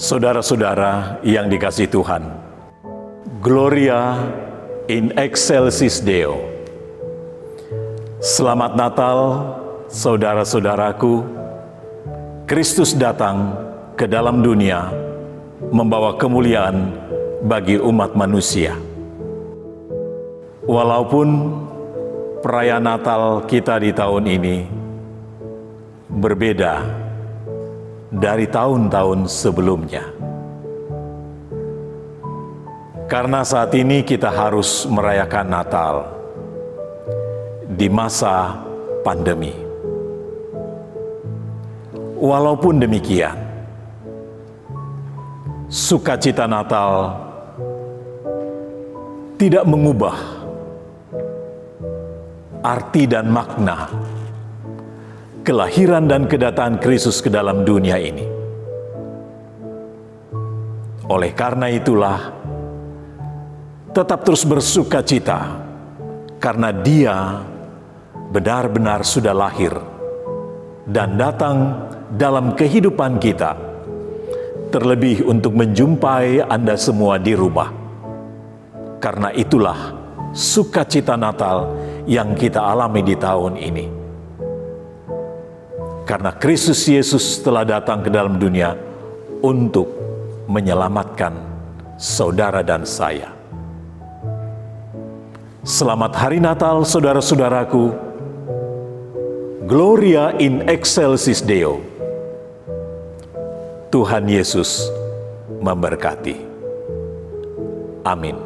Saudara-saudara yang dikasihi Tuhan, Gloria in excelsis Deo. Selamat Natal, saudara-saudaraku. Kristus datang ke dalam dunia, membawa kemuliaan bagi umat manusia. Walaupun perayaan Natal kita di tahun ini berbeda dari tahun-tahun sebelumnya. Karena saat ini kita harus merayakan Natal di masa pandemi. Walaupun demikian, sukacita Natal tidak mengubah arti dan makna kelahiran dan kedatangan Kristus ke dalam dunia ini. Oleh karena itulah, tetap terus bersukacita karena Dia benar-benar sudah lahir dan datang dalam kehidupan kita, terlebih untuk menjumpai Anda semua di rumah. Karena itulah sukacita Natal yang kita alami di tahun ini. Karena Kristus Yesus telah datang ke dalam dunia untuk menyelamatkan saudara dan saya. Selamat Hari Natal, saudara-saudaraku. Gloria in excelsis Deo. Tuhan Yesus memberkati. Amin.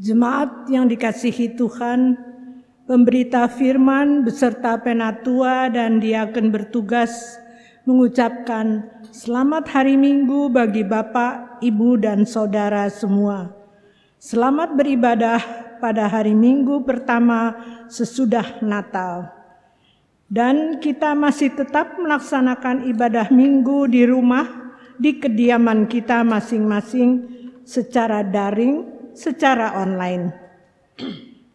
Jemaat yang dikasihi Tuhan, pemberita firman beserta penatua dan diaken bertugas mengucapkan selamat hari Minggu bagi Bapak, Ibu, dan Saudara semua. Selamat beribadah pada hari Minggu pertama sesudah Natal. Dan kita masih tetap melaksanakan ibadah Minggu di rumah, di kediaman kita masing-masing secara daring, secara online.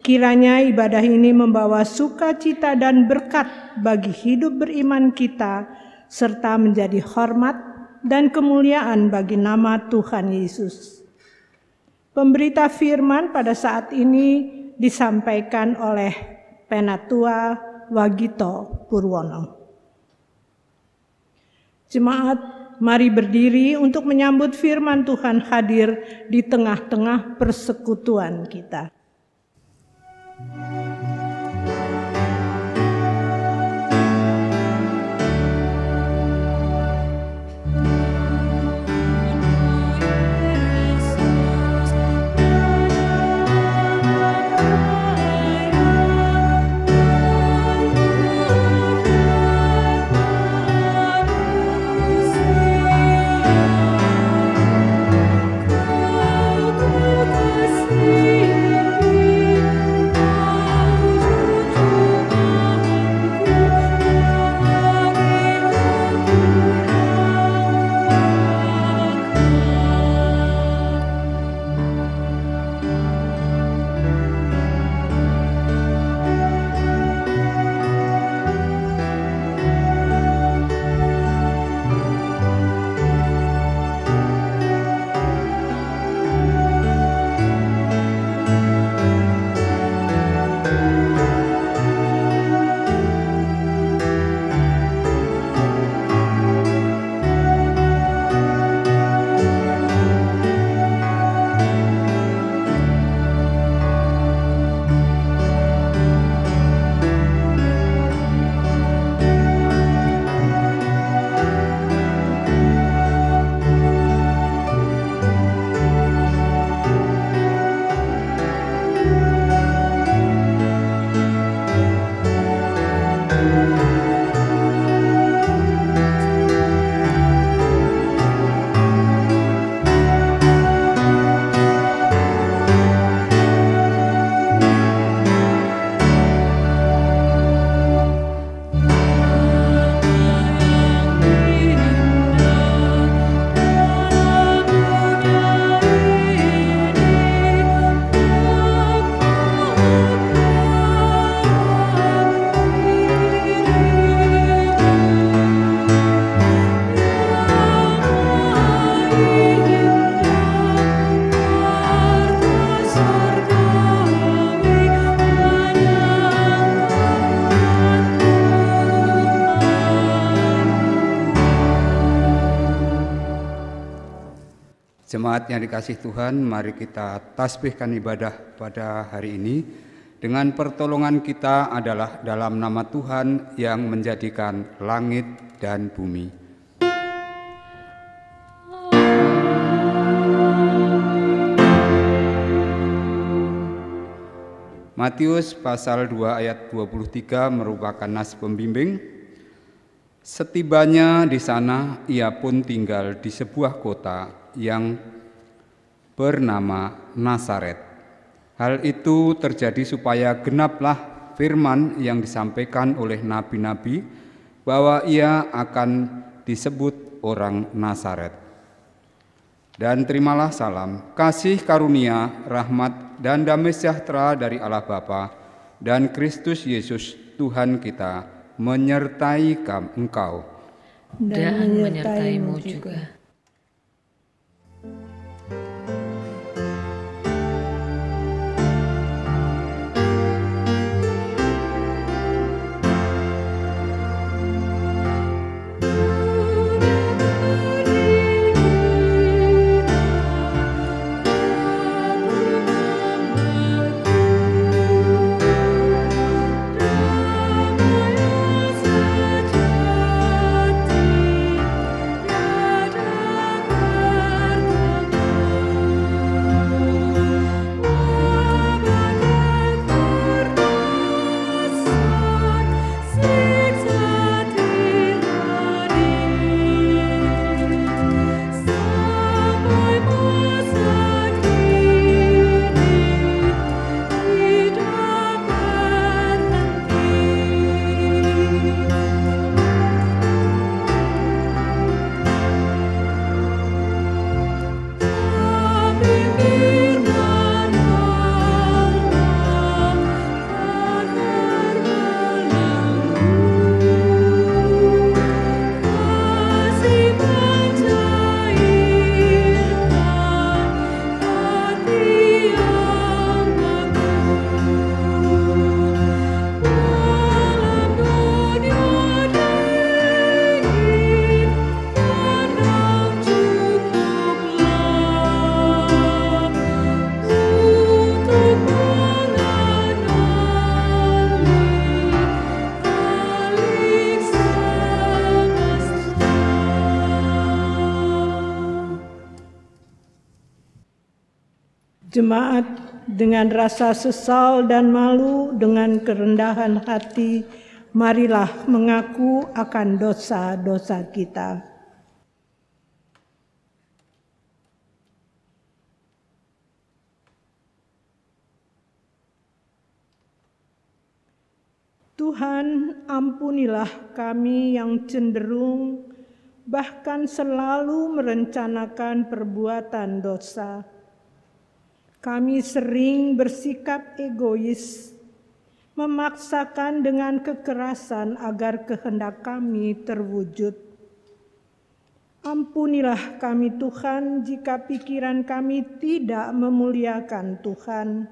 Kiranya ibadah ini membawa sukacita dan berkat bagi hidup beriman kita serta menjadi hormat dan kemuliaan bagi nama Tuhan Yesus. Pemberita firman pada saat ini disampaikan oleh Penatua Wagito Purwono. Jemaat, mari berdiri untuk menyambut firman Tuhan hadir di tengah-tengah persekutuan kita. Jemaat yang dikasihi Tuhan, mari kita tasbihkan ibadah pada hari ini. Dengan pertolongan kita adalah dalam nama Tuhan yang menjadikan langit dan bumi. Matius pasal 2 ayat 23 merupakan nas pembimbing. Setibanya di sana, ia pun tinggal di sebuah kota yang bernama Nazaret. Hal itu terjadi supaya genaplah firman yang disampaikan oleh nabi-nabi bahwa ia akan disebut orang Nazaret. Dan terimalah salam, kasih karunia, rahmat, dan damai sejahtera dari Allah Bapa dan Kristus Yesus Tuhan kita menyertai engkau dan menyertaimu juga. Da Jemaat dengan rasa sesal dan malu, dengan kerendahan hati, marilah mengaku akan dosa-dosa kita. Tuhan, ampunilah kami yang cenderung bahkan selalu merencanakan perbuatan dosa. Kami sering bersikap egois, memaksakan dengan kekerasan agar kehendak kami terwujud. Ampunilah kami Tuhan jika pikiran kami tidak memuliakan Tuhan.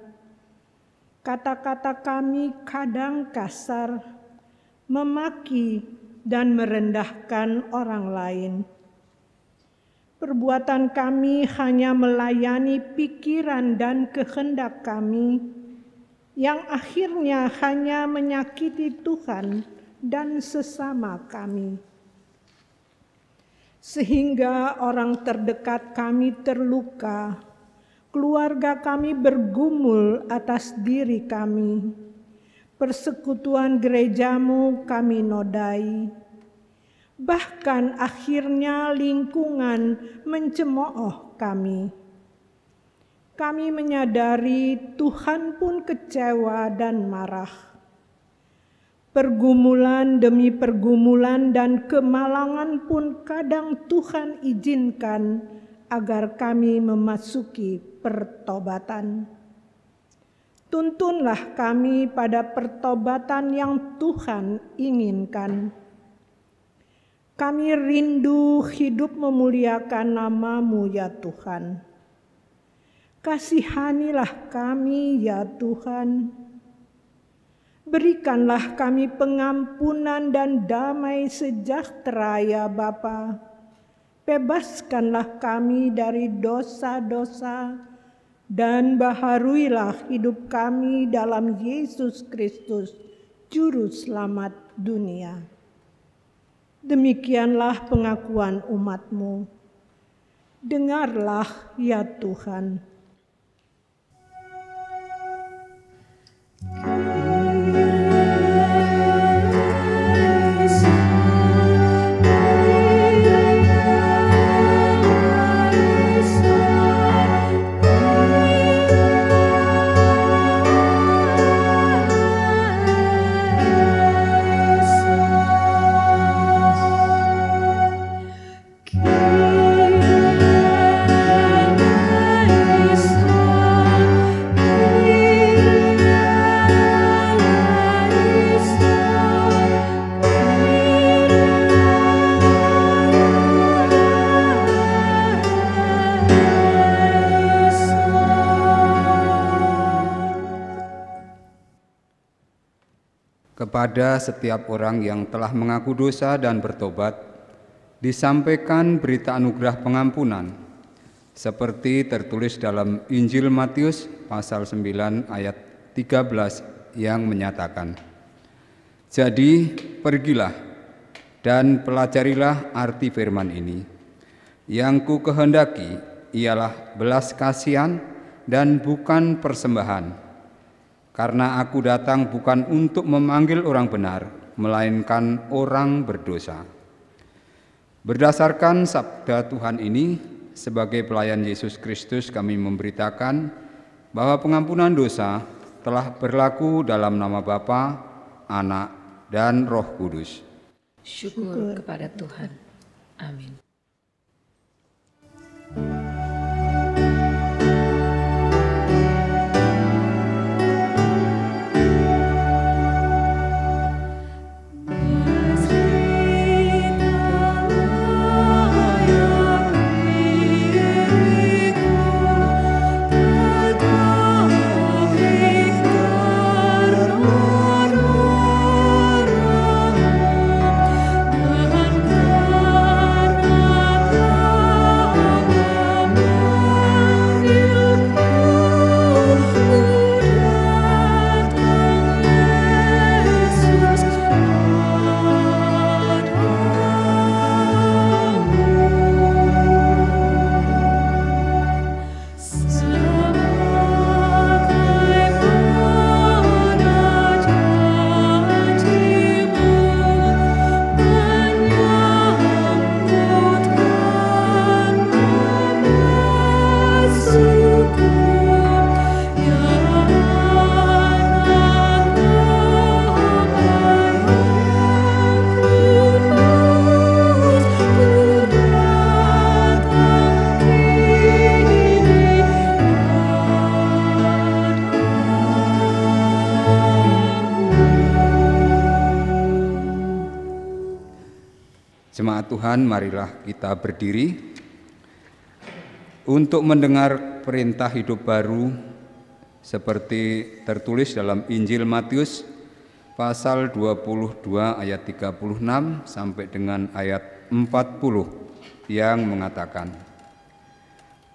Kata-kata kami kadang kasar, memaki dan merendahkan orang lain. Perbuatan kami hanya melayani pikiran dan kehendak kami, yang akhirnya hanya menyakiti Tuhan dan sesama kami. Sehingga orang terdekat kami terluka, keluarga kami bergumul atas diri kami, persekutuan gerejamu kami nodai. Bahkan akhirnya lingkungan mencemooh kami. Kami menyadari Tuhan pun kecewa dan marah. Pergumulan demi pergumulan dan kemalangan pun kadang Tuhan izinkan agar kami memasuki pertobatan. Tuntunlah kami pada pertobatan yang Tuhan inginkan. Kami rindu hidup memuliakan nama-Mu ya Tuhan. Kasihanilah kami ya Tuhan. Berikanlah kami pengampunan dan damai sejahtera ya Bapa. Bebaskanlah kami dari dosa-dosa dan baharuilah hidup kami dalam Yesus Kristus, Juru Selamat dunia. Demikianlah pengakuan umat-Mu. Dengarlah ya Tuhan. Kepada setiap orang yang telah mengaku dosa dan bertobat, disampaikan berita anugerah pengampunan, seperti tertulis dalam Injil Matius pasal 9 ayat 13 yang menyatakan, "Jadi pergilah dan pelajarilah arti firman ini. Yang ku kehendaki ialah belas kasihan dan bukan persembahan. Karena aku datang bukan untuk memanggil orang benar, melainkan orang berdosa." Berdasarkan sabda Tuhan ini, sebagai pelayan Yesus Kristus kami memberitakan bahwa pengampunan dosa telah berlaku dalam nama Bapa, Anak, dan Roh Kudus. Syukur kepada Tuhan. Amin. Dan Jemaat Tuhan, marilah kita berdiri untuk mendengar perintah hidup baru seperti tertulis dalam Injil Matius pasal 22 ayat 36 sampai dengan ayat 40 yang mengatakan,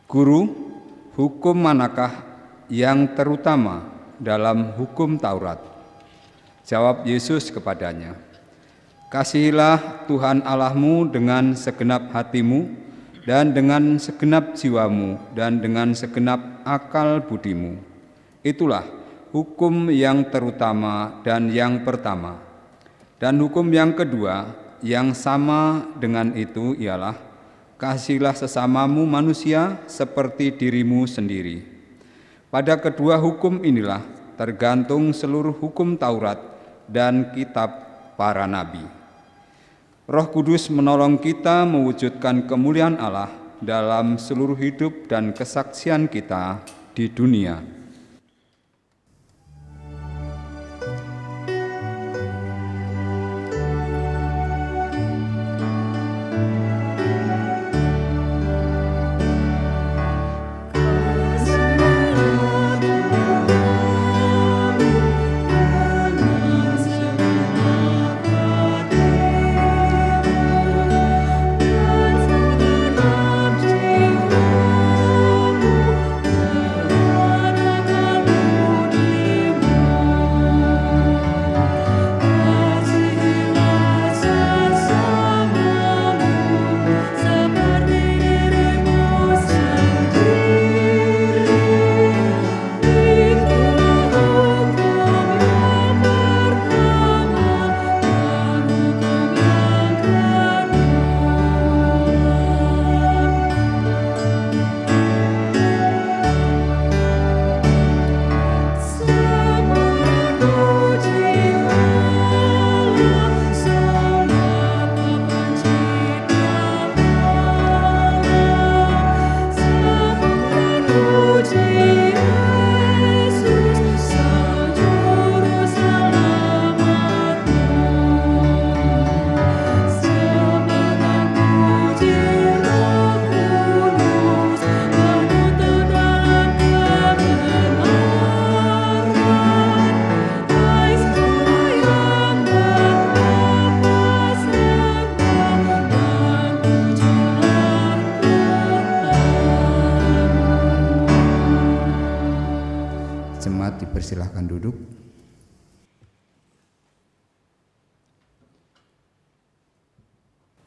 "Guru, hukum manakah yang terutama dalam hukum Taurat?" Jawab Yesus kepadanya, "Kasihilah Tuhan Allahmu dengan segenap hatimu, dan dengan segenap jiwamu, dan dengan segenap akal budimu. Itulah hukum yang terutama dan yang pertama. Dan hukum yang kedua, yang sama dengan itu ialah, kasihilah sesamamu manusia seperti dirimu sendiri. Pada kedua hukum inilah tergantung seluruh hukum Taurat dan kitab para nabi." Roh Kudus menolong kita mewujudkan kemuliaan Allah dalam seluruh hidup dan kesaksian kita di dunia. Dipersilahkan duduk.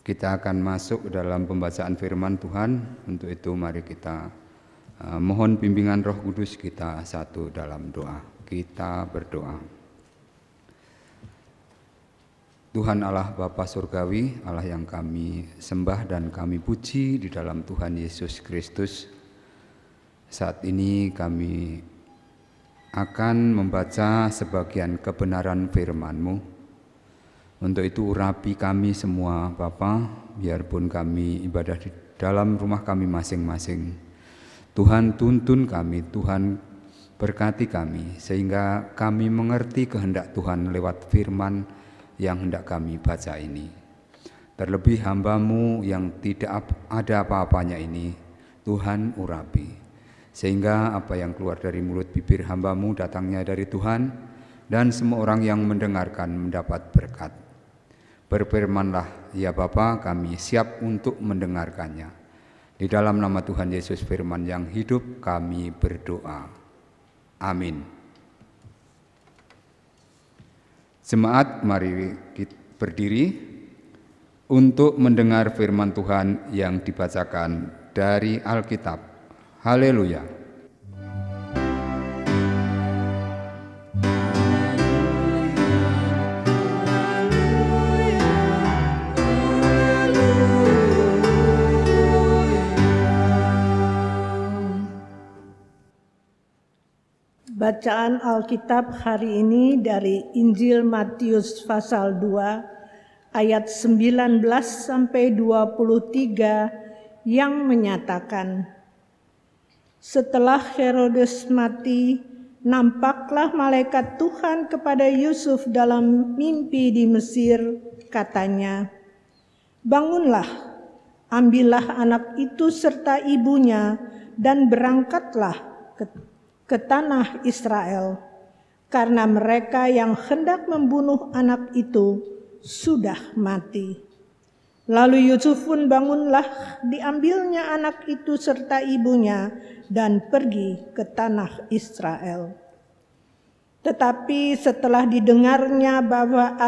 Kita akan masuk dalam pembacaan firman Tuhan. Untuk itu mari kita mohon bimbingan Roh Kudus, kita satu dalam doa. Kita berdoa. Tuhan Allah Bapa Surgawi, Allah yang kami sembah dan kami puji di dalam Tuhan Yesus Kristus. Saat ini kami akan membaca sebagian kebenaran firman-Mu. Untuk itu urapi kami semua Bapa, biarpun kami ibadah di dalam rumah kami masing-masing. Tuhan tuntun kami, Tuhan berkati kami, sehingga kami mengerti kehendak Tuhan lewat firman yang hendak kami baca ini. Terlebih hamba-Mu yang tidak ada apa-apanya ini, Tuhan urapi. Sehingga apa yang keluar dari mulut bibir hamba-Mu datangnya dari Tuhan, dan semua orang yang mendengarkan mendapat berkat. Berfirmanlah, ya Bapa, kami siap untuk mendengarkannya. Di dalam nama Tuhan Yesus firman yang hidup kami berdoa. Amin. Jemaat, mari kita berdiri untuk mendengar firman Tuhan yang dibacakan dari Alkitab. Haleluya. Bacaan Alkitab hari ini dari Injil Matius pasal 2 ayat 19 sampai 23 yang menyatakan, setelah Herodes mati, nampaklah malaikat Tuhan kepada Yusuf dalam mimpi di Mesir, katanya, Bangunlah, ambillah anak itu serta ibunya, dan berangkatlah ke tanah Israel, karena mereka yang hendak membunuh anak itu sudah mati. Lalu Yusuf pun bangunlah, diambilnya anak itu serta ibunya, dan pergi ke tanah Israel. Tetapi setelah didengarnya bahwa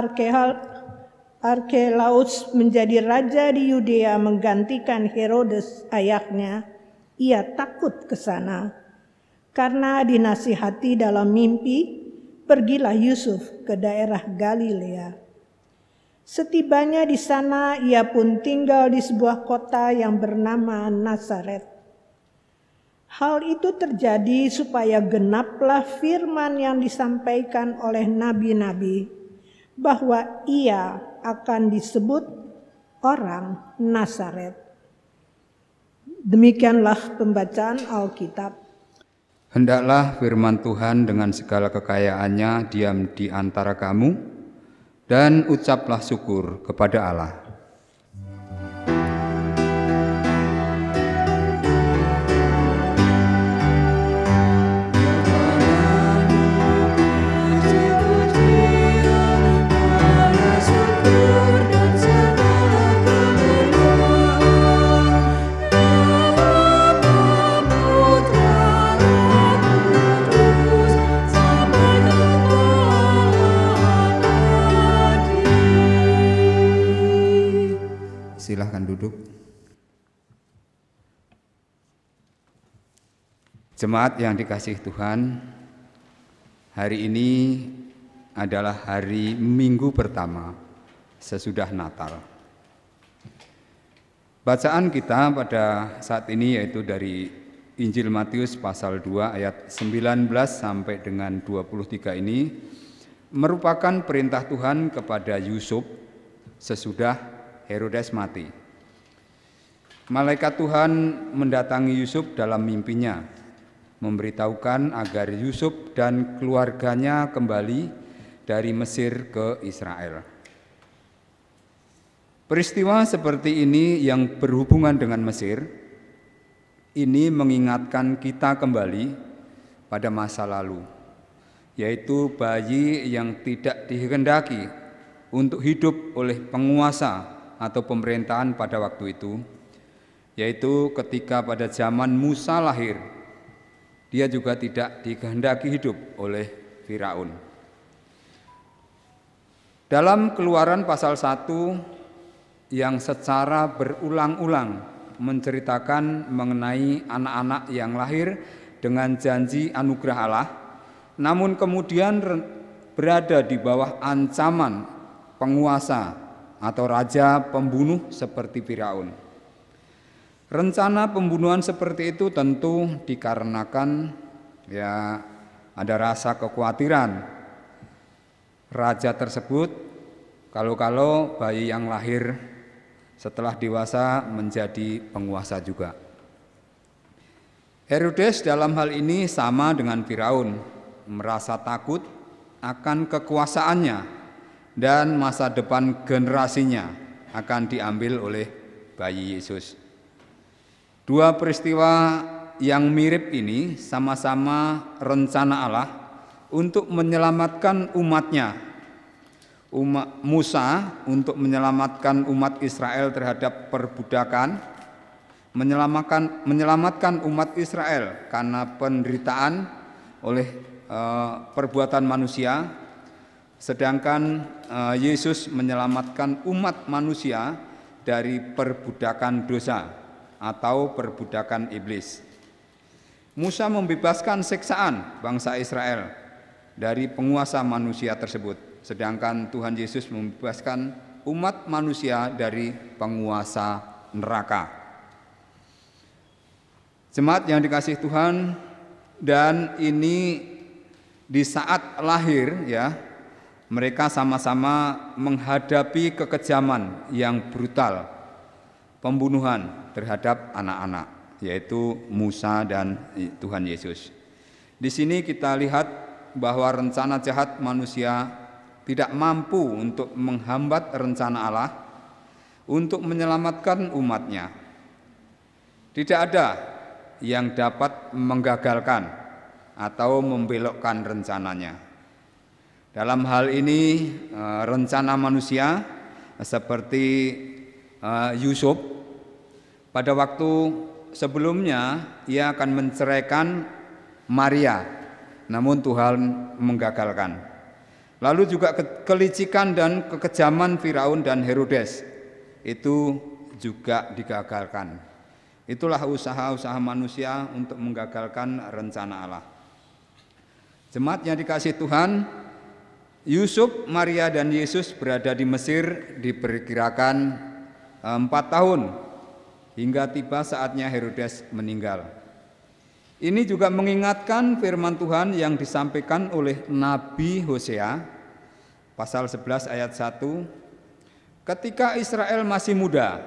Arkelaus menjadi raja di Yudea menggantikan Herodes ayahnya, ia takut ke sana. Karena dinasihati dalam mimpi, pergilah Yusuf ke daerah Galilea. Setibanya di sana, ia pun tinggal di sebuah kota yang bernama Nazaret. Hal itu terjadi supaya genaplah firman yang disampaikan oleh nabi-nabi, bahwa ia akan disebut orang Nazaret. Demikianlah pembacaan Alkitab. Hendaklah firman Tuhan dengan segala kekayaannya diam di antara kamu, dan ucaplah syukur kepada Allah. Silahkan duduk. Jemaat yang dikasihi Tuhan, hari ini adalah hari Minggu pertama sesudah Natal. Bacaan kita pada saat ini yaitu dari Injil Matius pasal 2 ayat 19 sampai dengan 23 ini merupakan perintah Tuhan kepada Yusuf sesudah Herodes mati. Malaikat Tuhan mendatangi Yusuf dalam mimpinya, memberitahukan agar Yusuf dan keluarganya kembali dari Mesir ke Israel. Peristiwa seperti ini yang berhubungan dengan Mesir, ini mengingatkan kita kembali pada masa lalu, yaitu bayi yang tidak dikehendaki untuk hidup oleh penguasa atau pemerintahan pada waktu itu, yaitu ketika pada zaman Musa lahir, dia juga tidak dikehendaki hidup oleh Firaun. Dalam Keluaran pasal 1 yang secara berulang-ulang menceritakan mengenai anak-anak yang lahir dengan janji anugerah Allah, namun kemudian berada di bawah ancaman penguasa atau raja pembunuh seperti Firaun. Rencana pembunuhan seperti itu tentu dikarenakan ada rasa kekhawatiran raja tersebut kalau bayi yang lahir setelah dewasa menjadi penguasa juga. Herodes dalam hal ini sama dengan Firaun, merasa takut akan kekuasaannya dan masa depan generasinya akan diambil oleh bayi Yesus. Dua peristiwa yang mirip ini sama-sama rencana Allah untuk menyelamatkan umatnya. Musa untuk menyelamatkan umat Israel terhadap perbudakan, menyelamatkan umat Israel karena penderitaan oleh perbuatan manusia. Sedangkan Yesus menyelamatkan umat manusia dari perbudakan dosa atau perbudakan iblis. Musa membebaskan siksaan bangsa Israel dari penguasa manusia tersebut, sedangkan Tuhan Yesus membebaskan umat manusia dari penguasa neraka. Jemaat yang dikasihi Tuhan, dan ini di saat lahir mereka sama-sama menghadapi kekejaman yang brutal, pembunuhan terhadap anak-anak, yaitu Musa dan Tuhan Yesus. Di sini kita lihat bahwa rencana jahat manusia tidak mampu untuk menghambat rencana Allah untuk menyelamatkan umatnya. Tidak ada yang dapat menggagalkan atau membelokkan rencananya. Dalam hal ini rencana manusia seperti Yusuf, pada waktu sebelumnya ia akan menceraikan Maria, namun Tuhan menggagalkan. Lalu juga kelicikan dan kekejaman Firaun dan Herodes itu juga digagalkan. Itulah usaha-usaha manusia untuk menggagalkan rencana Allah. Jemaat yang dikasihi Tuhan, Yusuf, Maria, dan Yesus berada di Mesir diperkirakan 4 tahun hingga tiba saatnya Herodes meninggal. Ini juga mengingatkan firman Tuhan yang disampaikan oleh Nabi Hosea pasal 11 ayat 1. Ketika Israel masih muda,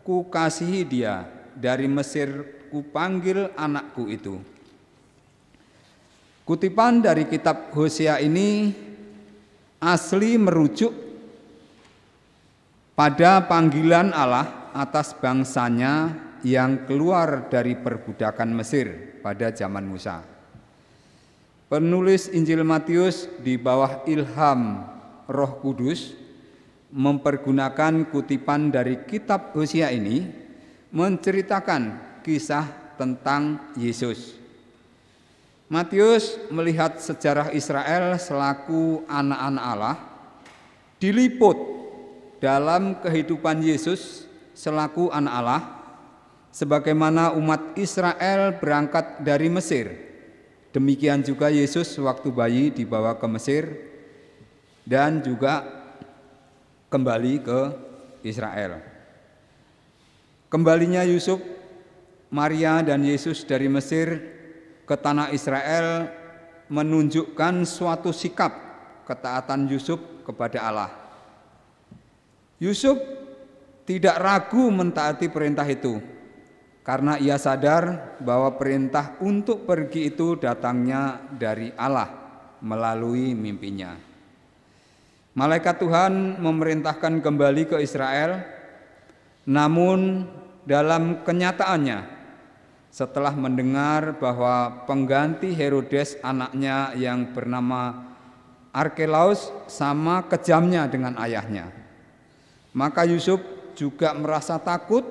ku kasihi dia, dari Mesir ku panggil anakku itu. Kutipan dari kitab Hosea ini asli merujuk pada panggilan Allah atas bangsanya yang keluar dari perbudakan Mesir pada zaman Musa. Penulis Injil Matius di bawah ilham Roh Kudus mempergunakan kutipan dari kitab Hosea ini menceritakan kisah tentang Yesus. Matius melihat sejarah Israel selaku anak-anak Allah diliput dalam kehidupan Yesus selaku anak Allah, sebagaimana umat Israel berangkat dari Mesir. Demikian juga Yesus waktu bayi dibawa ke Mesir dan juga kembali ke Israel. Kembalinya Yusuf, Maria, dan Yesus dari Mesir ke tanah Israel menunjukkan suatu sikap ketaatan Yusuf kepada Allah. Yusuf tidak ragu mentaati perintah itu, karena ia sadar bahwa perintah untuk pergi itu datangnya dari Allah melalui mimpinya. Malaikat Tuhan memerintahkan kembali ke Israel, namun dalam kenyataannya, setelah mendengar bahwa pengganti Herodes anaknya yang bernama Arkelaus sama kejamnya dengan ayahnya, maka Yusuf juga merasa takut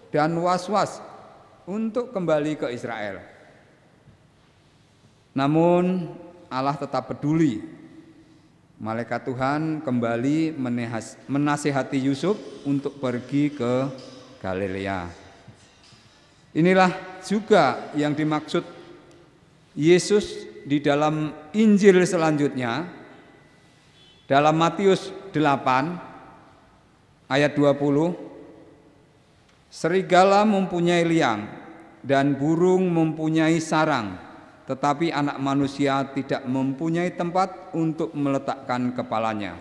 dan was-was untuk kembali ke Israel. Namun Allah tetap peduli. Malaikat Tuhan kembali menasihati Yusuf untuk pergi ke Galilea. Inilah juga yang dimaksud Yesus di dalam Injil selanjutnya, dalam Matius 8 ayat 20. Serigala mempunyai liang dan burung mempunyai sarang, tetapi anak manusia tidak mempunyai tempat untuk meletakkan kepalanya.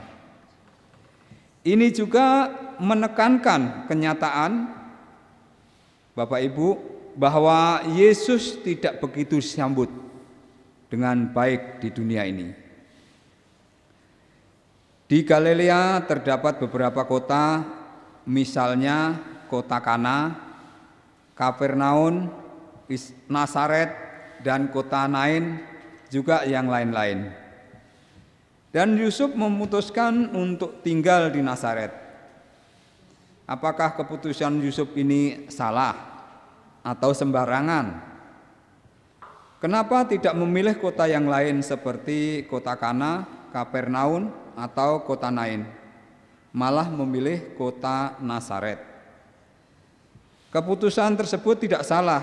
Ini juga menekankan kenyataan, Bapak Ibu, bahwa Yesus tidak begitu disambut dengan baik di dunia ini. Di Galilea terdapat beberapa kota, misalnya kota Kana, Kapernaum, Nazaret, dan kota Nain, juga yang lain-lain. Dan Yusuf memutuskan untuk tinggal di Nazaret. Apakah keputusan Yusuf ini salah atau sembarangan? Kenapa tidak memilih kota yang lain seperti kota Kana, Kapernaum, atau kota Nain, malah memilih kota Nazaret? Keputusan tersebut tidak salah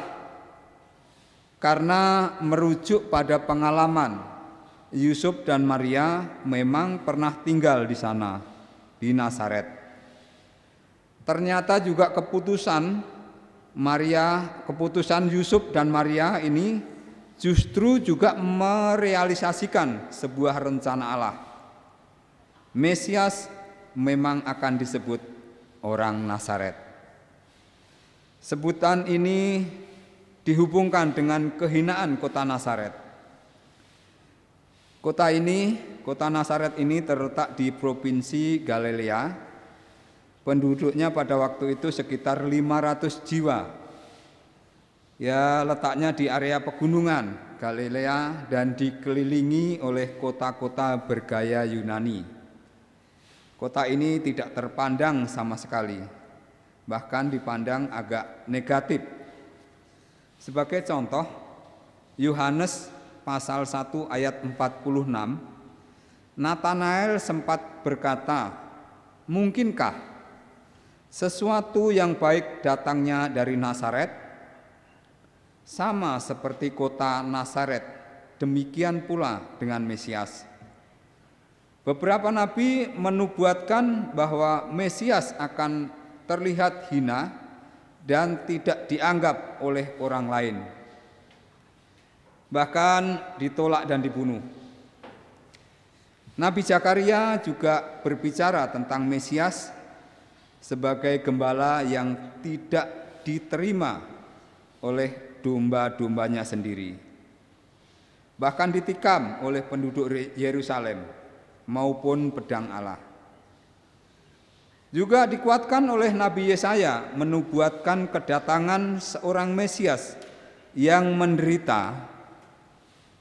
karena merujuk pada pengalaman Yusuf dan Maria memang pernah tinggal di sana, di Nazaret. Ternyata juga keputusan Yusuf dan Maria ini justru juga merealisasikan sebuah rencana Allah. Mesias memang akan disebut orang Nazaret. Sebutan ini dihubungkan dengan kehinaan kota Nazaret. Kota Nazaret ini terletak di provinsi Galilea Penduduknya pada waktu itu sekitar 500 jiwa. Ya, letaknya di area pegunungan Galilea dan dikelilingi oleh kota-kota bergaya Yunani. Kota ini tidak terpandang sama sekali, bahkan dipandang agak negatif. Sebagai contoh, Yohanes pasal 1 ayat 46, Natanael sempat berkata, "Mungkinkah sesuatu yang baik datangnya dari Nazaret? Sama seperti kota Nazaret, demikian pula dengan Mesias." Beberapa nabi menubuatkan bahwa Mesias akan terlihat hina dan tidak dianggap oleh orang lain, bahkan ditolak dan dibunuh. Nabi Zakaria juga berbicara tentang Mesias sebagai gembala yang tidak diterima oleh domba-dombanya sendiri, bahkan ditikam oleh penduduk Yerusalem maupun pedang Allah. Juga dikuatkan oleh Nabi Yesaya menubuatkan kedatangan seorang Mesias yang menderita.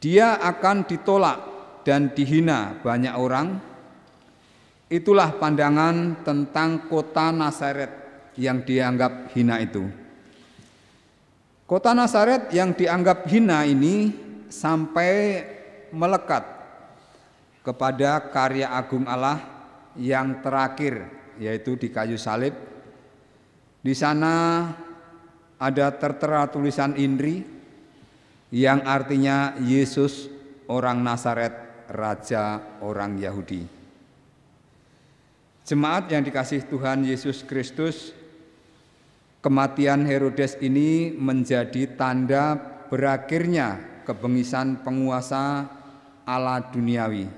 Dia akan ditolak dan dihina banyak orang. Itulah pandangan tentang kota Nazaret yang dianggap hina itu. Kota Nazaret yang dianggap hina ini sampai melekat kepada karya agung Allah yang terakhir, yaitu di kayu salib. Di sana ada tertera tulisan INRI yang artinya Yesus orang Nazaret, Raja orang Yahudi. Jemaat yang dikasihi Tuhan Yesus Kristus, kematian Herodes ini menjadi tanda berakhirnya kebengisan penguasa Allah duniawi.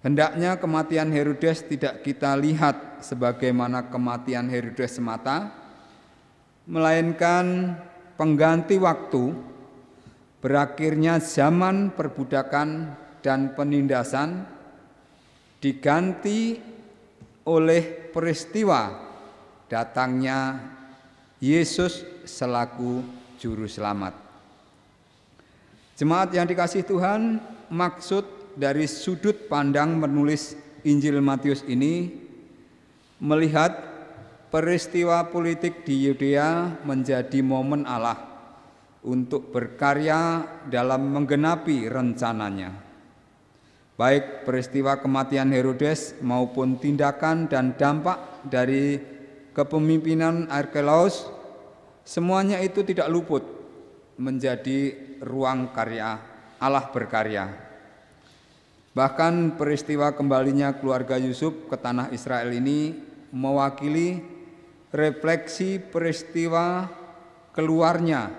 Hendaknya kematian Herodes tidak kita lihat sebagaimana kematian Herodes semata, melainkan pengganti waktu berakhirnya zaman perbudakan dan penindasan diganti oleh peristiwa datangnya Yesus selaku juru selamat. Jemaat yang dikasihi Tuhan, maksud dari sudut pandang menulis Injil Matius ini melihat peristiwa politik di Yudea menjadi momen Allah untuk berkarya dalam menggenapi rencananya. Baik peristiwa kematian Herodes maupun tindakan dan dampak dari kepemimpinan Archelaus, semuanya itu tidak luput menjadi ruang karya Allah berkarya. Bahkan peristiwa kembalinya keluarga Yusuf ke tanah Israel ini mewakili refleksi peristiwa keluarnya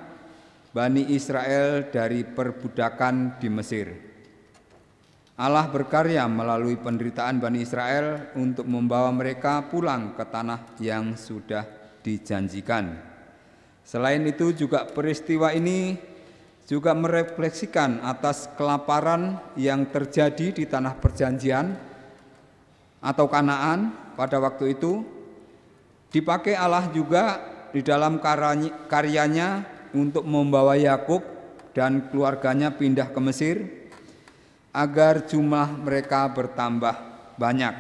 Bani Israel dari perbudakan di Mesir. Allah berkarya melalui penderitaan Bani Israel untuk membawa mereka pulang ke tanah yang sudah dijanjikan. Selain itu juga peristiwa ini juga merefleksikan atas kelaparan yang terjadi di tanah perjanjian atau Kanaan pada waktu itu. Dipakai Allah juga di dalam karyanya untuk membawa Yakub dan keluarganya pindah ke Mesir agar jumlah mereka bertambah banyak.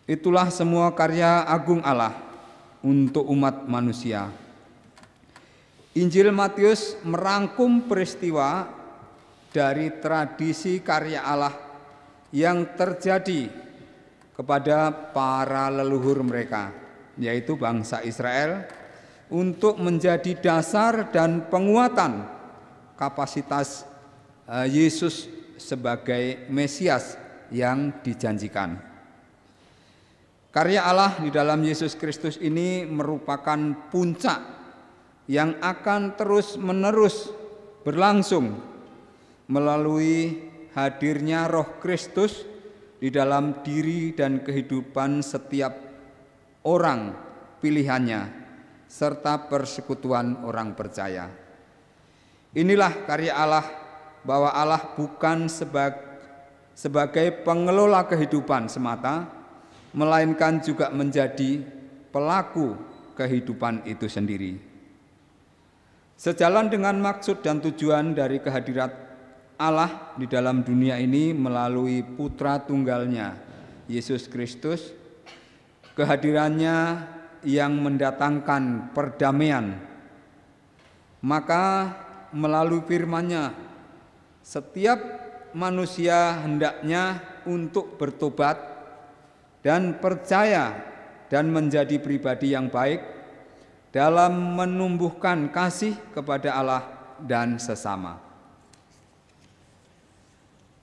Itulah semua karya agung Allah untuk umat manusia. Injil Matius merangkum peristiwa dari tradisi karya Allah yang terjadi kepada para leluhur mereka, yaitu bangsa Israel, untuk menjadi dasar dan penguatan kapasitas Yesus sebagai Mesias yang dijanjikan. Karya Allah di dalam Yesus Kristus ini merupakan puncak yang akan terus-menerus berlangsung melalui hadirnya Roh Kristus di dalam diri dan kehidupan setiap orang pilihannya serta persekutuan orang percaya. Inilah karya Allah, bahwa Allah bukan sebagai pengelola kehidupan semata, melainkan juga menjadi pelaku kehidupan itu sendiri. Sejalan dengan maksud dan tujuan dari kehadiran Allah di dalam dunia ini melalui Putra Tunggalnya, Yesus Kristus, kehadirannya yang mendatangkan perdamaian, maka melalui firman-Nya setiap manusia hendaknya untuk bertobat dan percaya dan menjadi pribadi yang baik dalam menumbuhkan kasih kepada Allah dan sesama.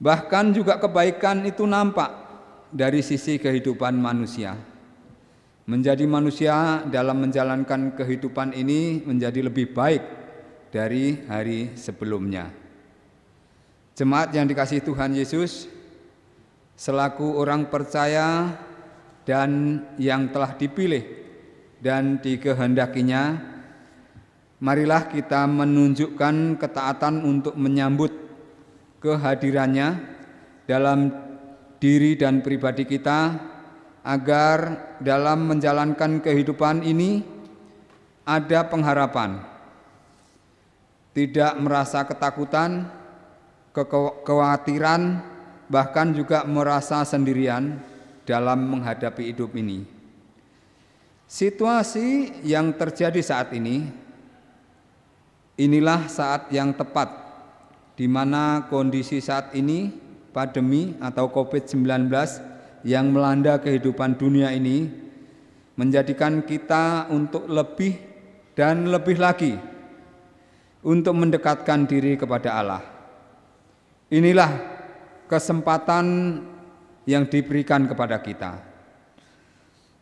Bahkan juga kebaikan itu nampak dari sisi kehidupan manusia. Menjadi manusia dalam menjalankan kehidupan ini menjadi lebih baik dari hari sebelumnya. Jemaat yang dikasihi Tuhan Yesus, selaku orang percaya dan yang telah dipilih dan dikehendakinya, marilah kita menunjukkan ketaatan untuk menyambut kehadirannya dalam diri dan pribadi kita, agar dalam menjalankan kehidupan ini ada pengharapan, tidak merasa ketakutan, kekhawatiran, bahkan juga merasa sendirian dalam menghadapi hidup ini. Situasi yang terjadi saat ini, inilah saat yang tepat di mana kondisi saat ini, pandemi atau COVID-19 yang melanda kehidupan dunia ini, menjadikan kita untuk lebih dan lebih lagi untuk mendekatkan diri kepada Allah. Inilah kesempatan yang diberikan kepada kita.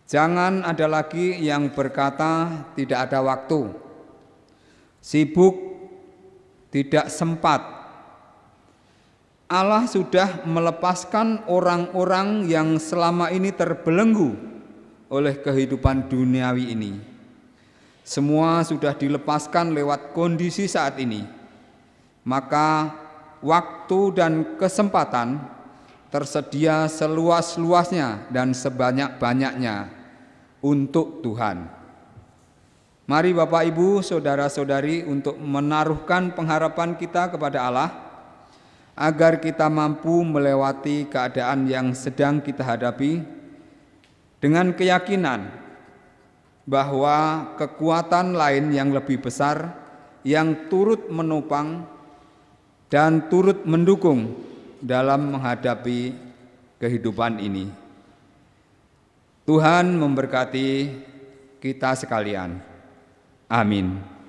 Jangan ada lagi yang berkata tidak ada waktu, sibuk, tidak sempat. Allah sudah melepaskan orang-orang yang selama ini terbelenggu oleh kehidupan duniawi ini. Semua sudah dilepaskan lewat kondisi saat ini. Maka waktu dan kesempatan tersedia seluas-luasnya dan sebanyak-banyaknya untuk Tuhan. Mari Bapak Ibu, saudara-saudari, untuk menaruhkan pengharapan kita kepada Allah, agar kita mampu melewati keadaan yang sedang kita hadapi dengan keyakinan bahwa kekuatan lain yang lebih besar yang turut menopang dan turut mendukung dalam menghadapi kehidupan ini. Tuhan memberkati kita sekalian. Amin.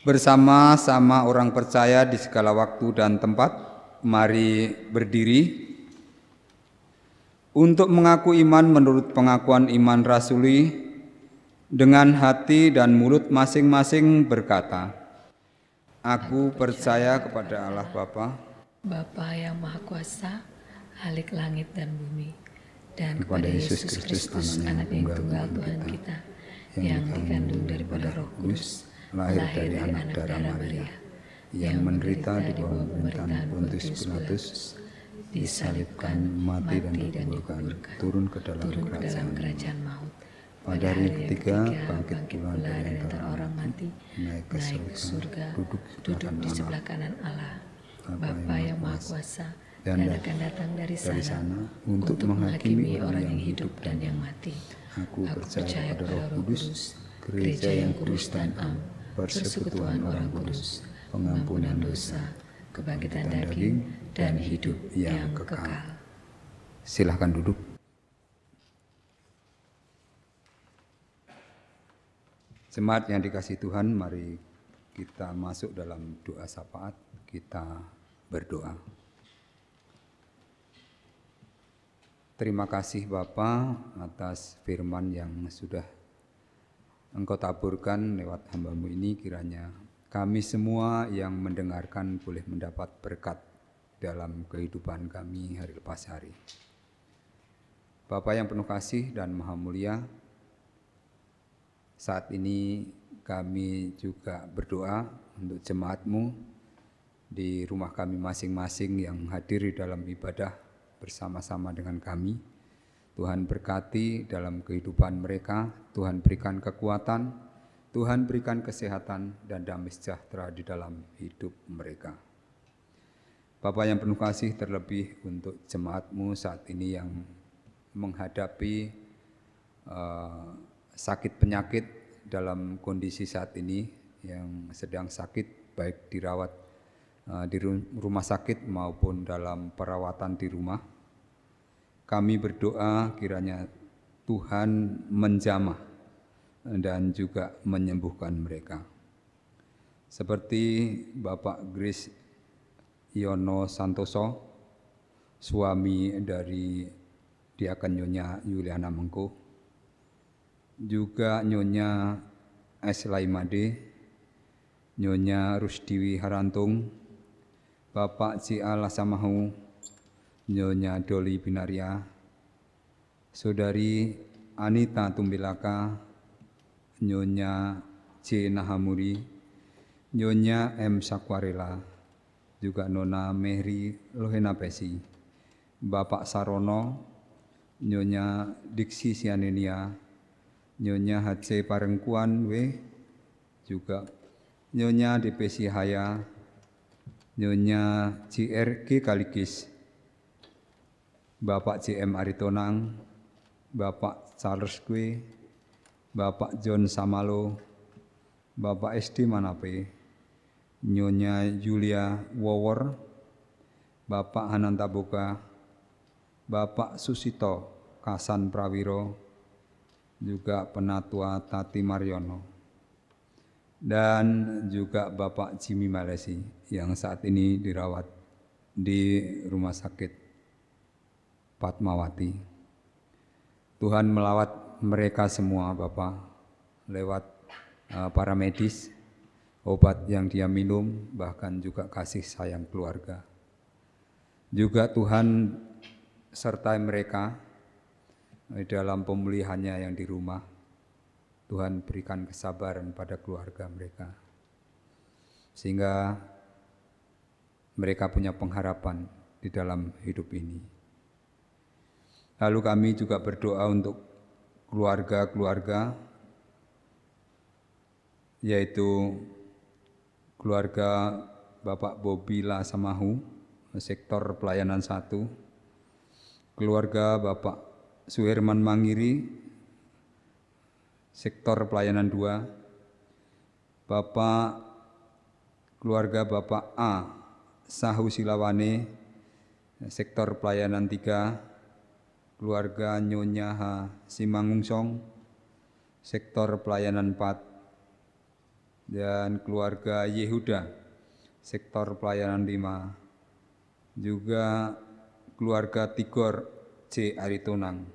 Bersama-sama orang percaya di segala waktu dan tempat, mari berdiri untuk mengaku iman menurut pengakuan iman rasuli. Dengan hati dan mulut masing-masing berkata, Aku percaya kepada Allah Bapa, Bapa yang Maha Kuasa, Khalik langit dan bumi, dan kepada Yesus Kristus, Anak yang tunggal Tuhan kita, yang dikandung daripada Roh Kudus, lahir dari anak darah Maria, yang menderita di bawah pemerintahan Pontius Pilatus, disalibkan, mati dan dikuburkan, turun ke dalam kerajaan maut. Pada hari ketiga bangkit pula dari antara orang mati, naik ke surga, duduk di sebelah kanan Allah, Bapa yang Maha Kuasa, dan akan datang dari sana untuk menghakimi orang yang hidup dan yang mati. Aku percaya kepada Roh Kudus, gereja yang kudus dan am, persekutuan orang kudus, pengampunan dosa, kebangkitan daging, dan hidup yang kekal. Silahkan duduk. Jemaat yang dikasihi Tuhan, mari kita masuk dalam doa syafaat, kita berdoa. Terima kasih Bapa atas firman yang sudah Engkau taburkan lewat hamba-Mu ini, kiranya kami semua yang mendengarkan boleh mendapat berkat dalam kehidupan kami hari lepas hari. Bapa yang penuh kasih dan maha mulia, saat ini kami juga berdoa untuk jemaat-Mu di rumah kami masing-masing yang hadir di dalam ibadah bersama-sama dengan kami. Tuhan berkati dalam kehidupan mereka, Tuhan berikan kekuatan, Tuhan berikan kesehatan dan damai sejahtera di dalam hidup mereka. Bapa yang penuh kasih, terlebih untuk jemaat-Mu saat ini yang menghadapi sakit penyakit dalam kondisi saat ini, yang sedang sakit baik dirawat di rumah sakit maupun dalam perawatan di rumah. Kami berdoa kiranya Tuhan menjamah dan juga menyembuhkan mereka. Seperti Bapak Grace Yono Santoso, suami dari Diaken Nyonya Yuliana Mengko, juga Nyonya S. Laimade, Nyonya Rusdiwi Harantung, Bapak C.A. Lasamahu, Nyonya Doli Binaria, Saudari Anita Tumbilaka, Nyonya J. Nahamuri, Nyonya M. Sakwarela, juga Nona Mehri Lohenapesi, Bapak Sarono, Nyonya Diksi Sianenia, Nyonya H.C. Parengkuan W, juga Nyonya D.P. Haya, Nyonya J.R.G. Kaligis, Bapak J.M. Aritonang, Bapak Charles Kwe, Bapak John Samalo, Bapak S.D. Manape, Nyonya Julia Wowor, Bapak Hananta Boga, Bapak Susito Kasan Prawiro, juga Penatua Tati Mariono, dan juga Bapak Jimmy Malesi yang saat ini dirawat di Rumah Sakit Fatmawati. Tuhan melawat mereka semua Bapak lewat para medis, obat yang dia minum, bahkan juga kasih sayang keluarga. Juga Tuhan sertai mereka dalam pemulihannya yang di rumah. Tuhan berikan kesabaran pada keluarga mereka, sehingga mereka punya pengharapan di dalam hidup ini. Lalu kami juga berdoa untuk keluarga-keluarga, yaitu keluarga Bapak Bobi Lasamahu, sektor pelayanan 1, keluarga Bapak Suherman Mangiri, sektor pelayanan 2, keluarga Bapak A. Sahu Silawane, sektor pelayanan 3, keluarga Nyonya H. Simangungsong, sektor pelayanan 4, dan keluarga Yehuda, sektor pelayanan 5. Juga keluarga Tigor C. Aritonang,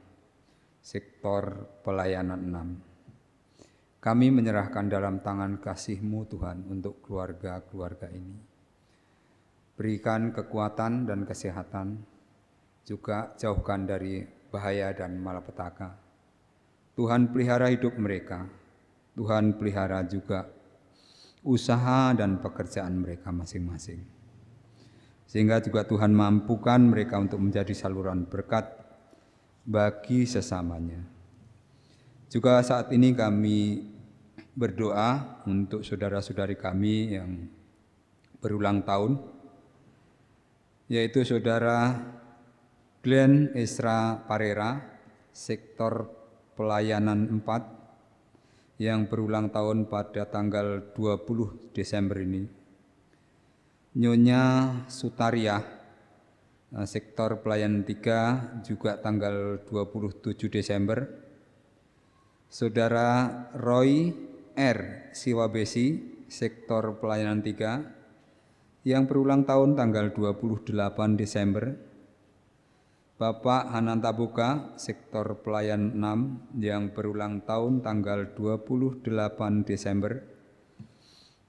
sektor pelayanan 6. Kami menyerahkan dalam tangan kasih-Mu Tuhan untuk keluarga-keluarga ini. Berikan kekuatan dan kesehatan, juga jauhkan dari bahaya dan malapetaka. Tuhan pelihara hidup mereka, Tuhan pelihara juga usaha dan pekerjaan mereka masing-masing. Sehingga juga Tuhan mampukan mereka untuk menjadi saluran berkat bagi sesamanya. Juga saat ini kami berdoa untuk saudara-saudari kami yang berulang tahun, yaitu saudara Glenn Esra Parera, sektor pelayanan 4, yang berulang tahun pada tanggal 20 Desember ini. Nyonya Sutaria, sektor pelayanan 3, juga tanggal 27 Desember. Saudara Roy R. Siwabesi, sektor pelayanan 3, yang berulang tahun tanggal 28 Desember. Bapak Hananta Buka, sektor pelayan 6, yang berulang tahun tanggal 28 Desember.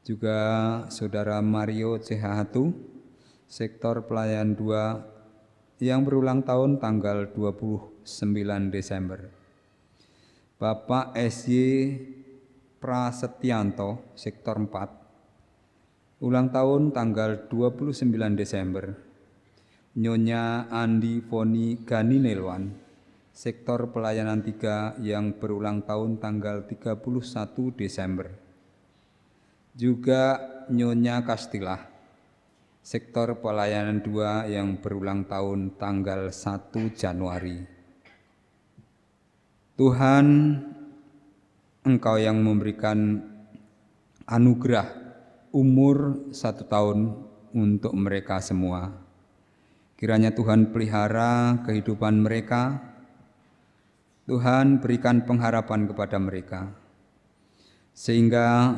Juga Saudara Mario CH1, sektor pelayan 2, yang berulang tahun tanggal 29 Desember. Bapak SY Prasetyanto, sektor 4, ulang tahun tanggal 29 Desember. Nyonya Andi Foni Ganinelwan, sektor pelayanan 3, yang berulang tahun tanggal 31 Desember. Juga Nyonya Kastilah, sektor pelayanan 2, yang berulang tahun tanggal 1 Januari. Tuhan, Engkau yang memberikan anugerah umur 1 tahun untuk mereka semua. Kiranya Tuhan pelihara kehidupan mereka, Tuhan berikan pengharapan kepada mereka, sehingga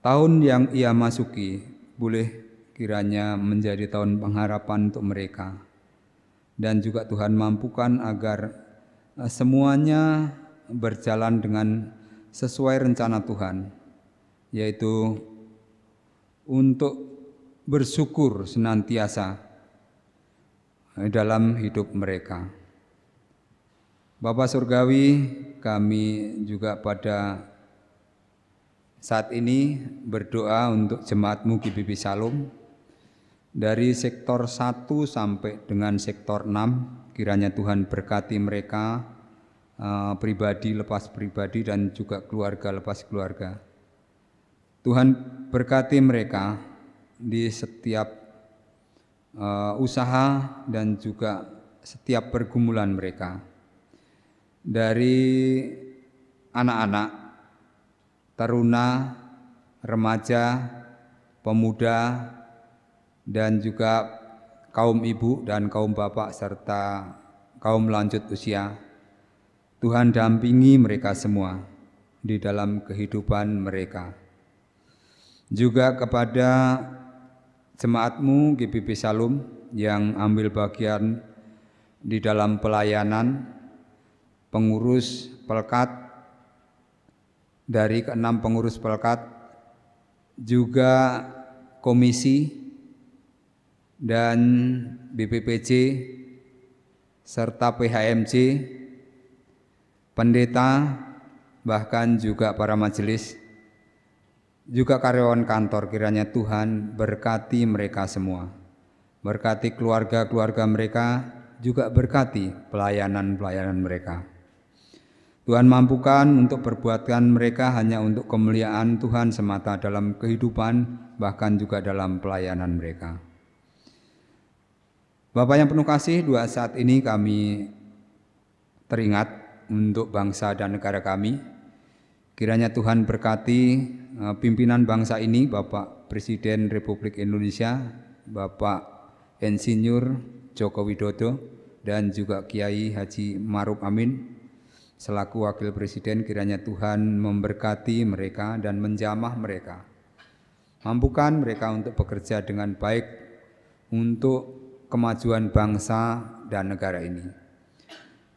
tahun yang ia masuki boleh kiranya menjadi tahun pengharapan untuk mereka. Dan juga Tuhan mampukan agar semuanya berjalan dengan sesuai rencana Tuhan, yaitu untuk bersyukur senantiasa dalam hidup mereka. Bapa Surgawi, kami juga pada saat ini berdoa untuk jemaat-Mu GBB Shalom dari sektor 1 sampai dengan sektor 6. Kiranya Tuhan berkati mereka pribadi lepas pribadi dan juga keluarga lepas keluarga. Tuhan berkati mereka di setiap usaha dan juga setiap pergumulan mereka, dari anak-anak, taruna, remaja, pemuda, dan juga kaum ibu dan kaum bapak serta kaum lanjut usia. Tuhan dampingi mereka semua di dalam kehidupan mereka. Juga kepada jemaat-Mu GBB Shalom yang ambil bagian di dalam pelayanan, pengurus Pelkat, dari ke-6 pengurus Pelkat, juga komisi dan BPPJ serta PHMJ, pendeta, bahkan juga para majelis, juga karyawan kantor. Kiranya Tuhan berkati mereka semua, berkati keluarga-keluarga mereka, juga berkati pelayanan-pelayanan mereka. Tuhan mampukan untuk perbuatan mereka hanya untuk kemuliaan Tuhan semata dalam kehidupan, bahkan juga dalam pelayanan mereka. Bapa yang penuh kasih, dua saat ini kami teringat untuk bangsa dan negara kami. Kiranya Tuhan berkati pimpinan bangsa ini, Bapak Presiden Republik Indonesia, Bapak Insinyur Joko Widodo, dan juga Kiai Haji Ma'ruf Amin, Selaku Wakil Presiden, kiranya Tuhan memberkati mereka dan menjamah mereka. Mampukan mereka untuk bekerja dengan baik untuk kemajuan bangsa dan negara ini.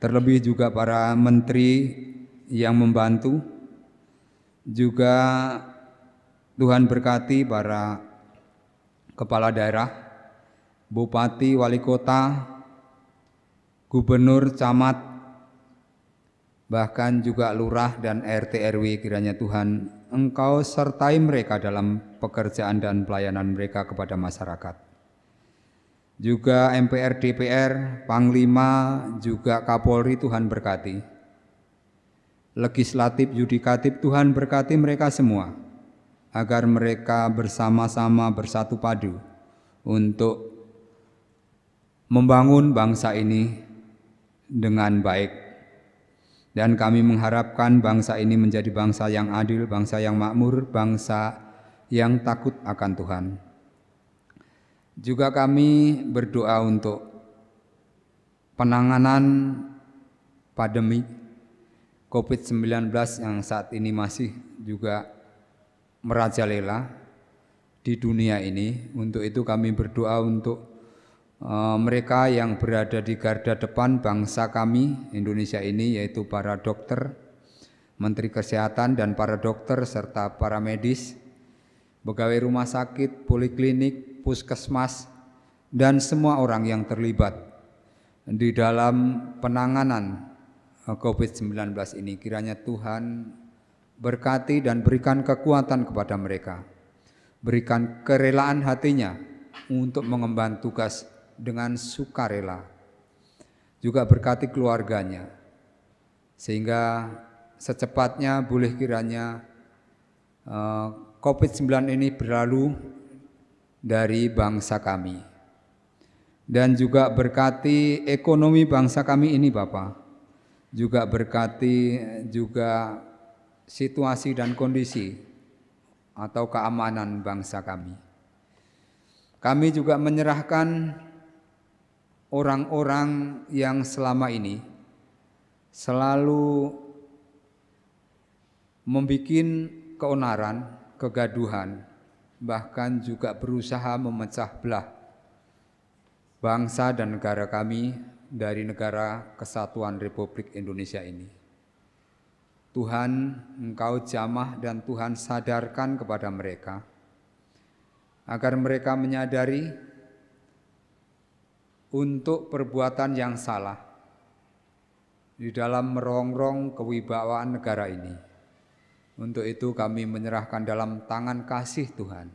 Terlebih juga para menteri yang membantu, juga Tuhan berkati para kepala daerah, bupati, wali kota, gubernur, camat, bahkan juga lurah dan RT RW. Kiranya Tuhan Engkau sertai mereka dalam pekerjaan dan pelayanan mereka kepada masyarakat. Juga MPR, DPR, Panglima, juga Kapolri, Tuhan berkati. Legislatif, yudikatif, Tuhan berkati mereka semua, agar mereka bersama-sama bersatu padu untuk membangun bangsa ini dengan baik. Dan kami mengharapkan bangsa ini menjadi bangsa yang adil, bangsa yang makmur, bangsa yang takut akan Tuhan. Juga kami berdoa untuk penanganan pandemi COVID-19 yang saat ini masih juga merajalela di dunia ini. Untuk itu kami berdoa untuk mereka yang berada di garda depan bangsa kami Indonesia ini, yaitu para dokter, menteri kesehatan dan para dokter serta para medis, pegawai rumah sakit, poliklinik, puskesmas, dan semua orang yang terlibat di dalam penanganan COVID-19 ini. Kiranya Tuhan berkati dan berikan kekuatan kepada mereka, berikan kerelaan hatinya untuk mengemban tugas dengan sukarela. Juga berkati keluarganya, sehingga secepatnya boleh kiranya COVID-19 ini berlalu dari bangsa kami. Dan juga berkati ekonomi bangsa kami ini Bapa. Juga berkati juga situasi dan kondisi atau keamanan bangsa kami. Kami juga menyerahkan orang-orang yang selama ini selalu membuat keonaran, kegaduhan, bahkan juga berusaha memecah belah bangsa dan negara kami dari negara Kesatuan Republik Indonesia ini. Tuhan, Engkau jamah dan Tuhan sadarkan kepada mereka, agar mereka menyadari untuk perbuatan yang salah di dalam merongrong kewibawaan negara ini. Untuk itu kami menyerahkan dalam tangan kasih Tuhan,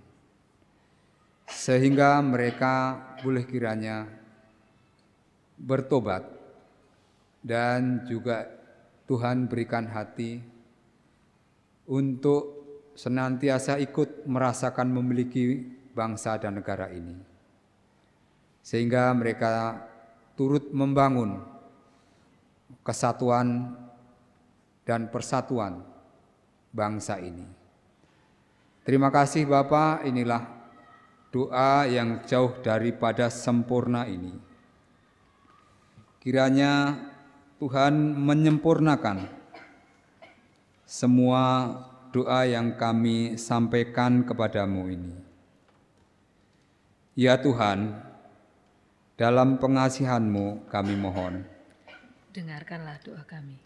sehingga mereka boleh kiranya bertobat dan juga Tuhan berikan hati untuk senantiasa ikut merasakan memiliki bangsa dan negara ini, sehingga mereka turut membangun kesatuan dan persatuan bangsa ini. Terima kasih Bapa, inilah doa yang jauh daripada sempurna ini. Kiranya Tuhan menyempurnakan semua doa yang kami sampaikan kepadamu ini. Ya Tuhan, dalam pengasihan-Mu kami mohon, dengarkanlah doa kami.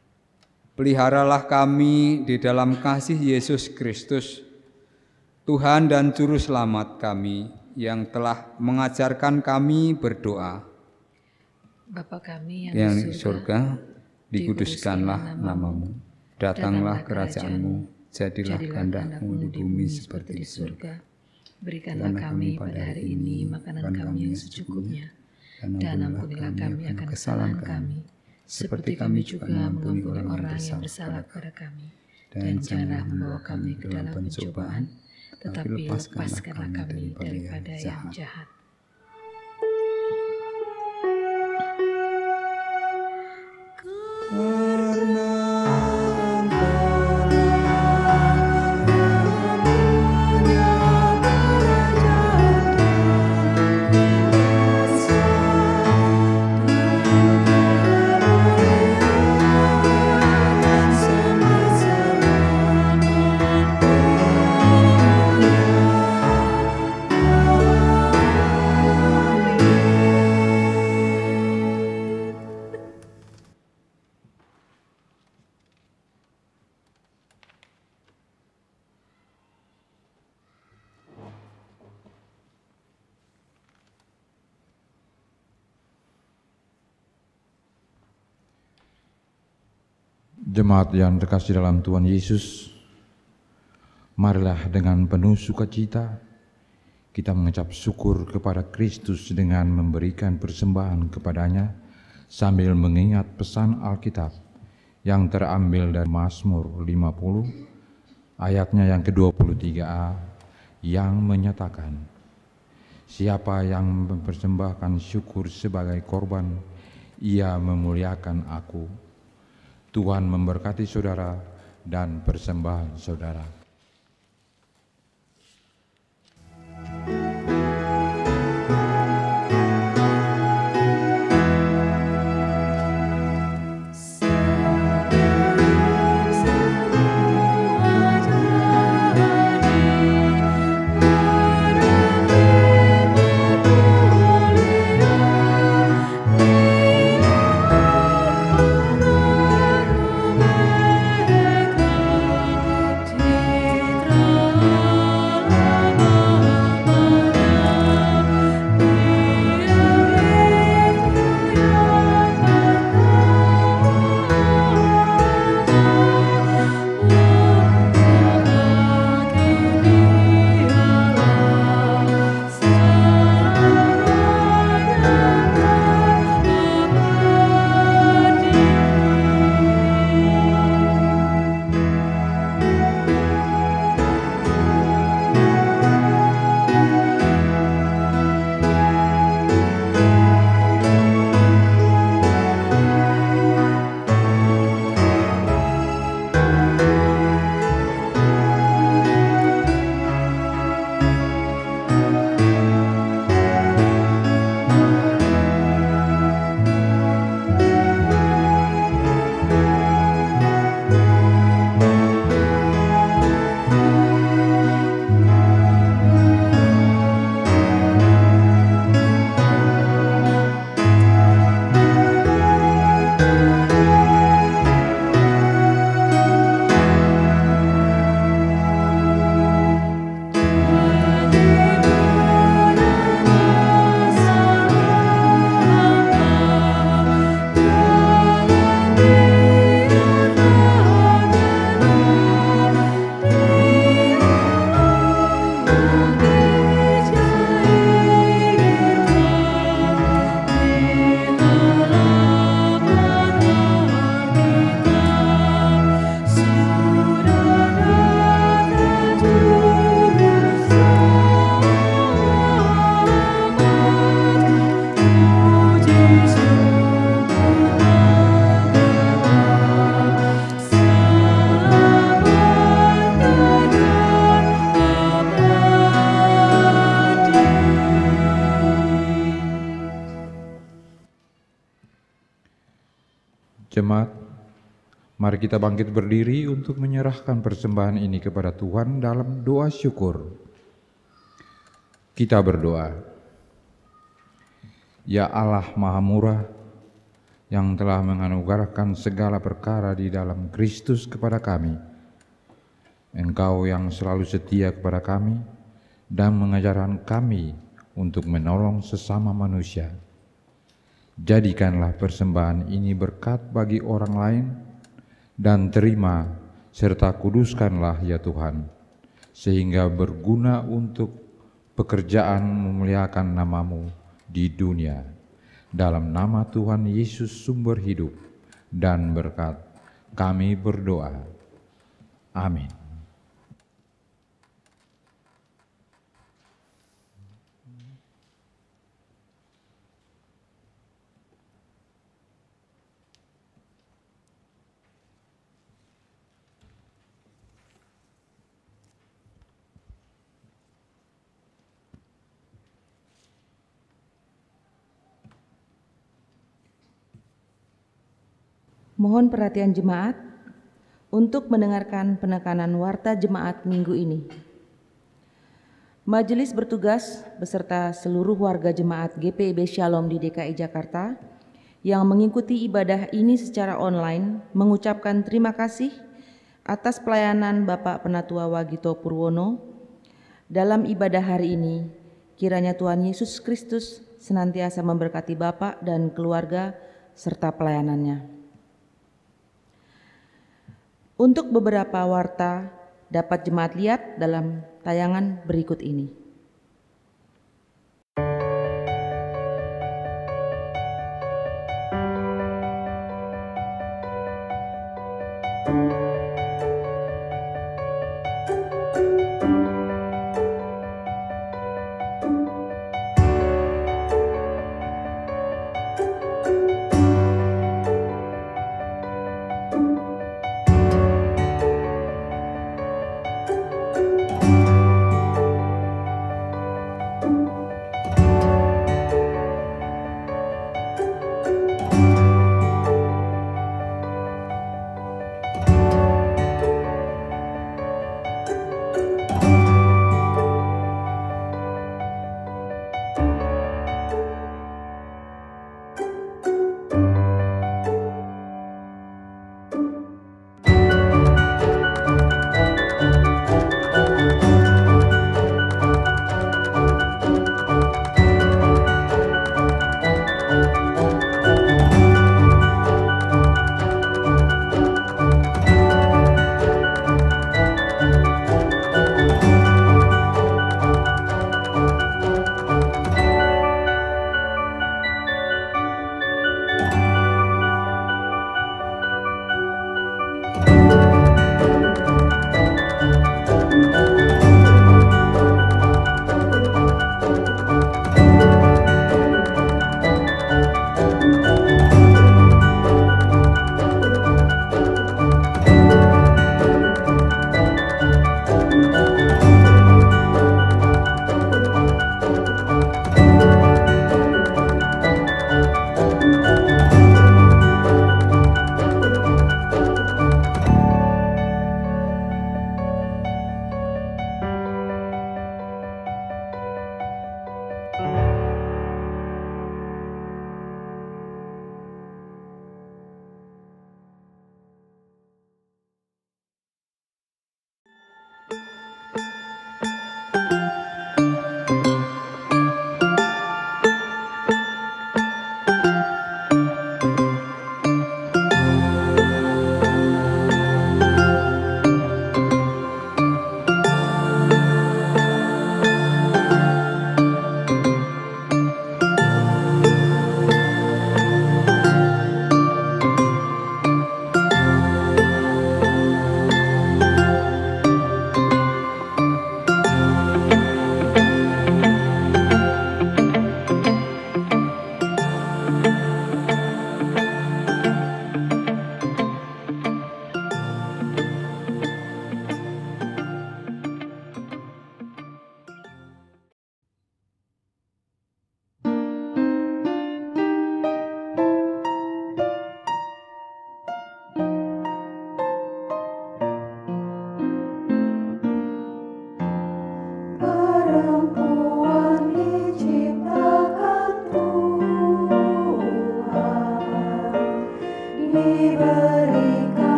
Peliharalah kami di dalam kasih Yesus Kristus, Tuhan dan Juru Selamat kami, yang telah mengajarkan kami berdoa. Bapa kami yang di surga, dikuduskanlah namamu, datanglah kerajaan-Mu, jadilah kehendak-Mu di bumi seperti di surga. Berikanlah kami pada hari ini makanan kami yang secukupnya, dan ampunilah kami akan kesalahan kami, seperti kami juga mengampuni orang yang bersalah kepada kami. Dan janganlah membawa kami ke dalam pencobaan, tetapi lepaskanlah kami daripada yang jahat. Jemaat yang terkasih dalam Tuhan Yesus, marilah dengan penuh sukacita kita mengucap syukur kepada Kristus dengan memberikan persembahan kepadanya sambil mengingat pesan Alkitab yang terambil dari Mazmur 50 ayatnya yang ke-23a yang menyatakan, siapa yang mempersembahkan syukur sebagai korban, ia memuliakan aku. Tuhan memberkati saudara dan persembahan saudara. Jemaat, mari kita bangkit berdiri untuk menyerahkan persembahan ini kepada Tuhan dalam doa syukur. Kita berdoa. Ya Allah Maha Murah, yang telah menganugerahkan segala perkara di dalam Kristus kepada kami, Engkau yang selalu setia kepada kami dan mengajarkan kami untuk menolong sesama manusia. Jadikanlah persembahan ini berkat bagi orang lain dan terima serta kuduskanlah ya Tuhan, sehingga berguna untuk pekerjaan memuliakan nama-Mu di dunia. Dalam nama Tuhan Yesus sumber hidup dan berkat kami berdoa. Amin. Mohon perhatian jemaat untuk mendengarkan penekanan warta jemaat minggu ini. Majelis bertugas beserta seluruh warga jemaat GPIB Shalom di DKI Jakarta yang mengikuti ibadah ini secara online mengucapkan terima kasih atas pelayanan Bapak Penatua Wagito Purwono dalam ibadah hari ini. Kiranya Tuhan Yesus Kristus senantiasa memberkati Bapak dan keluarga serta pelayanannya. Untuk beberapa warta dapat jemaat lihat dalam tayangan berikut ini.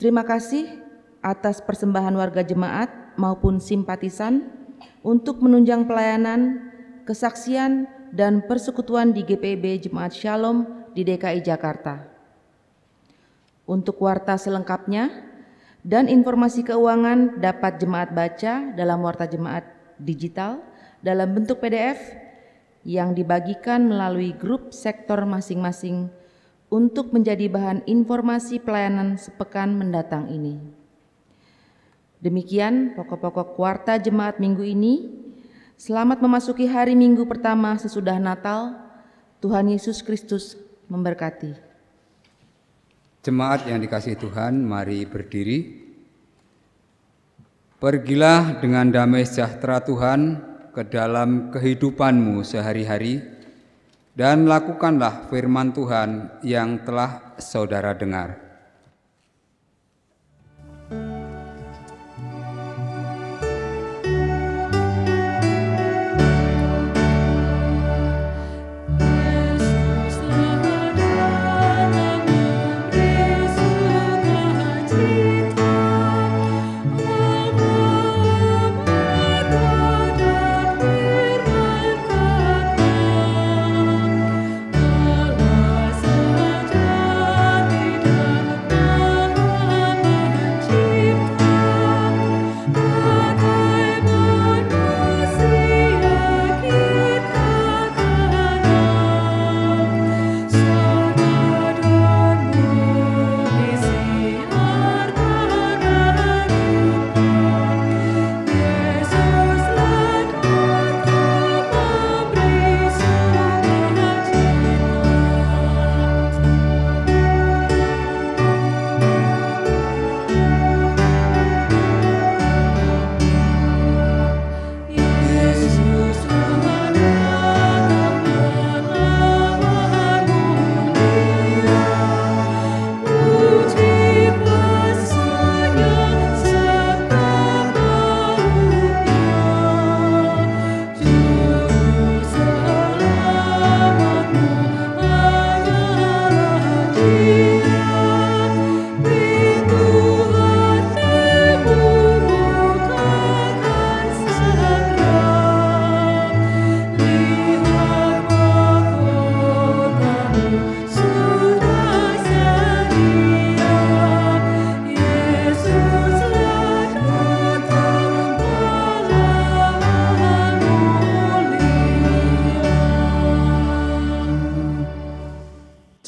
Terima kasih atas persembahan warga jemaat maupun simpatisan untuk menunjang pelayanan, kesaksian, dan persekutuan di GPIB Jemaat Shalom di DKI Jakarta. Untuk warta selengkapnya dan informasi keuangan dapat jemaat baca dalam warta jemaat digital dalam bentuk PDF yang dibagikan melalui grup sektor masing-masing untuk menjadi bahan informasi pelayanan sepekan mendatang ini. Demikian pokok-pokok warta jemaat minggu ini. Selamat memasuki hari Minggu pertama sesudah Natal. Tuhan Yesus Kristus memberkati. Jemaat yang dikasihi Tuhan, mari berdiri. Pergilah dengan damai sejahtera Tuhan ke dalam kehidupanmu sehari-hari, dan lakukanlah firman Tuhan yang telah saudara dengar.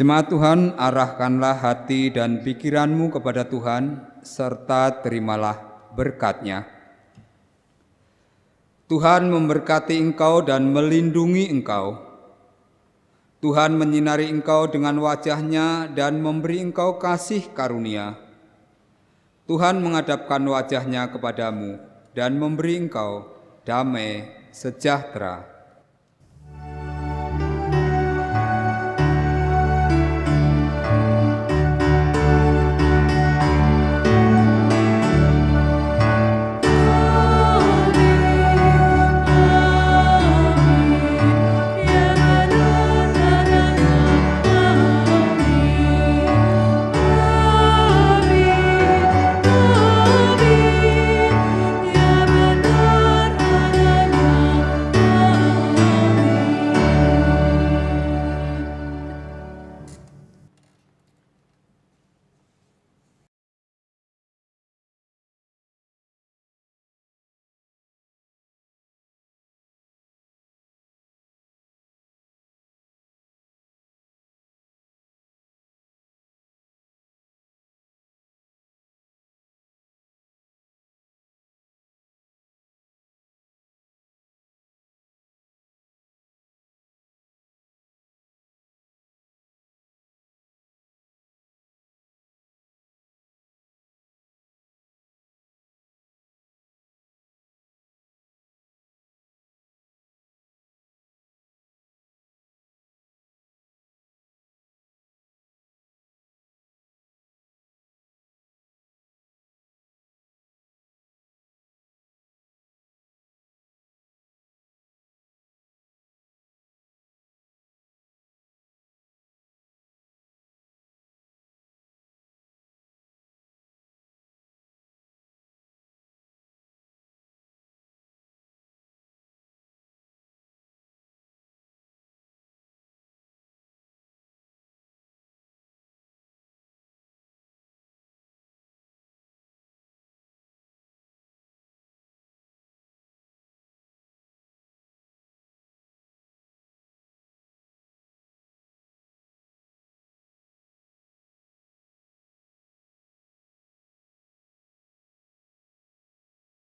Jemaat Tuhan, arahkanlah hati dan pikiranmu kepada Tuhan, serta terimalah berkat-Nya. Tuhan memberkati engkau dan melindungi engkau. Tuhan menyinari engkau dengan wajah-Nya dan memberi engkau kasih karunia. Tuhan menghadapkan wajah-Nya kepadamu dan memberi engkau damai sejahtera.